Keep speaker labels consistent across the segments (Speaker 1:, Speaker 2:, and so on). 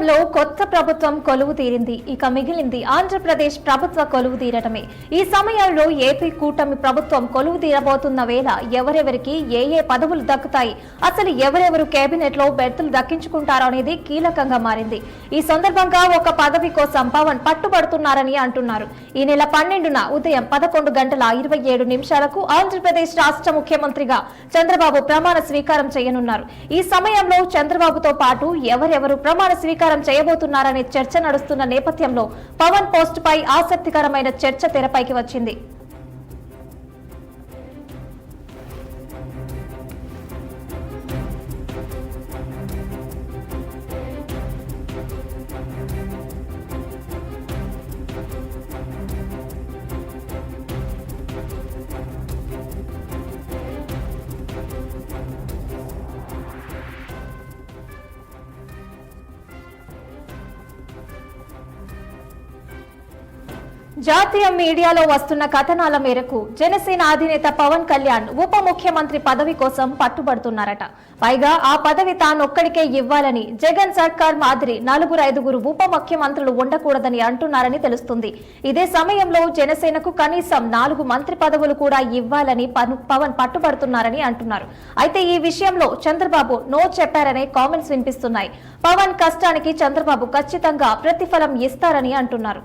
Speaker 1: రాష్ట్రంలో కొత్త ప్రభుత్వం కొలువు తీరింది. ఇక మిగిలింది ఆంధ్రప్రదేశ్ ప్రభుత్వ కొలువు తీరటమే. ఈ సమయంలో ఏపీ కూటమి ప్రభుత్వం కొలువు తీరబోతున్న వేళ ఎవరెవరికి ఏ పదవులు దక్కుతాయి, అసలు ఎవరెవరు కేబినెట్ లో బెర్తులు దక్కించుకుంటారో అనేది కీలకంగా మారింది. ఈ సందర్భంగా ఒక పదవి కోసం పవన్ పట్టుబడుతున్నారని అంటున్నారు. ఈ నెల 12న ఉదయం 11:27 ఆంధ్రప్రదేశ్ రాష్ట్ర ముఖ్యమంత్రిగా చంద్రబాబు ప్రమాణ స్వీకారం చేయనున్నారు. ఈ సమయంలో చంద్రబాబుతో పాటు ఎవరెవరు ప్రమాణ స్వీకారం చేయబోతున్నారనే చర్చ నడుస్తున్న నేపథ్యంలో పవన్ పోస్ట్ పై ఆసక్తికరమైన చర్చ తెరపైకి వచ్చింది. జాతీయ మీడియాలో వస్తున్న కథనాల మేరకు జనసేన అధినేత పవన్ కళ్యాణ్ ఉప ముఖ్యమంత్రి పదవి కోసం పట్టుబడుతున్నారట. పైగా ఆ పదవి తానొక్కడికే ఇవ్వాలని, జగన్ సర్కార్ మాదిరి 4-5 ఉప ముఖ్యమంత్రులు ఉండకూడదని అంటున్నారని తెలుస్తుంది. ఇదే సమయంలో జనసేనకు కనీసం 4 మంత్రి పదవులు కూడా ఇవ్వాలని పవన్ పట్టుబడుతున్నారని అంటున్నారు. అయితే ఈ విషయంలో చంద్రబాబు నో చెప్పారనే కామెంట్స్ వినిపిస్తున్నాయి. పవన్ కష్టానికి చంద్రబాబు ఖచ్చితంగా ప్రతిఫలం ఇస్తారని అంటున్నారు.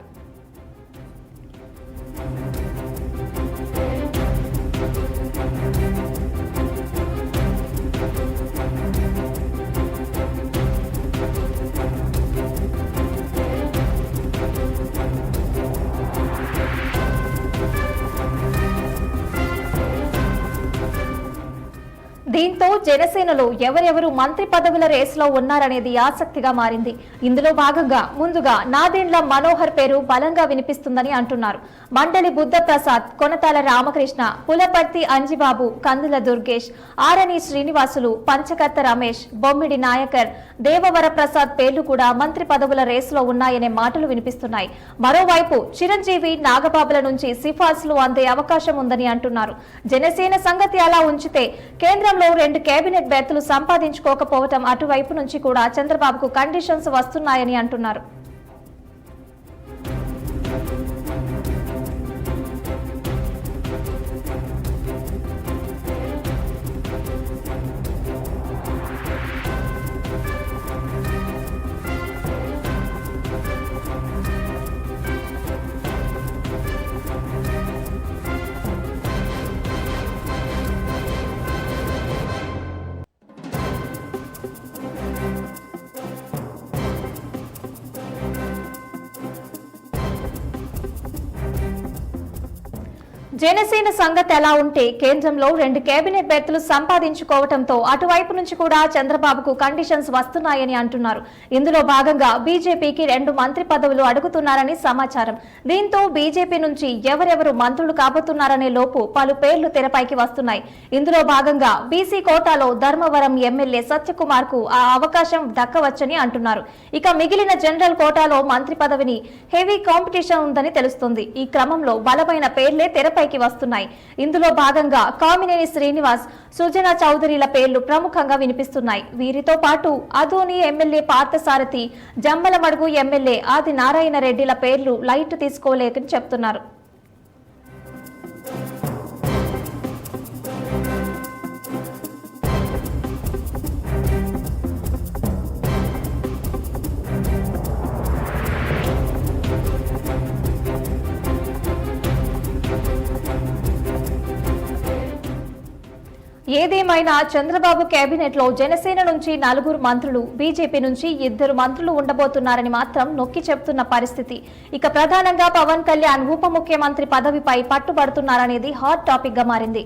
Speaker 1: దీంతో జనసేనలో ఎవరెవరు మంత్రి పదవుల రేసులో ఉన్నారనేది ఆసక్తిగా మారింది. ఇందులో భాగంగా ముందుగా నాదెండ్ల మనోహర్ పేరు బలంగా వినిపిస్తుందని అంటున్నారు. మండలి బుద్ధప్రసాద్, కొనతాల రామకృష్ణ, పులపర్తి అంజిబాబు, కందుల దుర్గేష్, ఆరణి శ్రీనివాసులు, పంచకర్త రమేష్, బొమ్మిడి నాయకర్, దేవవర ప్రసాద్ పేర్లు కూడా మంత్రి పదవుల రేసులో ఉన్నాయనే మాటలు వినిపిస్తున్నాయి. మరోవైపు చిరంజీవి, నాగబాబుల నుంచి సిఫార్సులు అందే అవకాశం ఉందని అంటున్నారు. జనసేన సంగతి అలా ఉంచితే కేంద్రంలో 2 కేబినెట్ బెర్తులు సంపాదించుకోకపోవటం అటువైపు నుంచి కూడా చంద్రబాబుకు కండిషన్స్ వస్తున్నాయని అంటున్నారు. జనసేన సంగతి ఎలా ఉంటే కేంద్రంలో 2 కేబినెట్ బెర్తులు సంపాదించుకోవడంతో అటువైపు నుంచి కూడా చంద్రబాబుకు కండిషన్స్ వస్తున్నాయని అంటున్నారు. ఇందులో భాగంగా బీజేపీకి 2 మంత్రి పదవులు అడుగుతున్నారని సమాచారం. దీంతో బీజేపీ నుంచి ఎవరెవరు మంత్రులు కాబోతున్నారనే లోపు పలు పేర్లు తెరపైకి వస్తున్నాయి. ఇందులో భాగంగా బీసీ కోటాలో ధర్మవరం ఎమ్మెల్యే సత్యకుమార్ కు ఆ అవకాశం దక్కవచ్చని అంటున్నారు. ఇక మిగిలిన జనరల్ కోటాలో మంత్రి పదవిని హెవీ కాంపిటీషన్ ఉందని తెలుస్తుంది. ఈ క్రమంలో బలమైన పేర్లే తెరపైకి వస్తున్నాయి. ఇందులో భాగంగా కామినేని శ్రీనివాస్, సుజనా చౌదరిల పేర్లు ప్రముఖంగా వినిపిస్తున్నాయి. వీరితో పాటు అదోని ఎమ్మెల్యే పార్థసారథి, జమ్మలమడుగు ఎమ్మెల్యే ఆది నారాయణ రెడ్డిల పేర్లు లైట్ తీసుకోలేకని చెప్తున్నారు. ఏదేమైనా చంద్రబాబు కేబినెట్ లో జనసేన నుంచి 4 మంత్రులు, బీజేపీ నుంచి 2 మంత్రులు ఉండబోతున్నారని మాత్రం నొక్కి చెప్తున్న పరిస్థితి. ఇక ప్రధానంగా పవన్ కళ్యాణ్ ఉప ముఖ్యమంత్రి పదవిపై పట్టుబడుతున్నారనేది హాట్ టాపిక్ గా మారింది.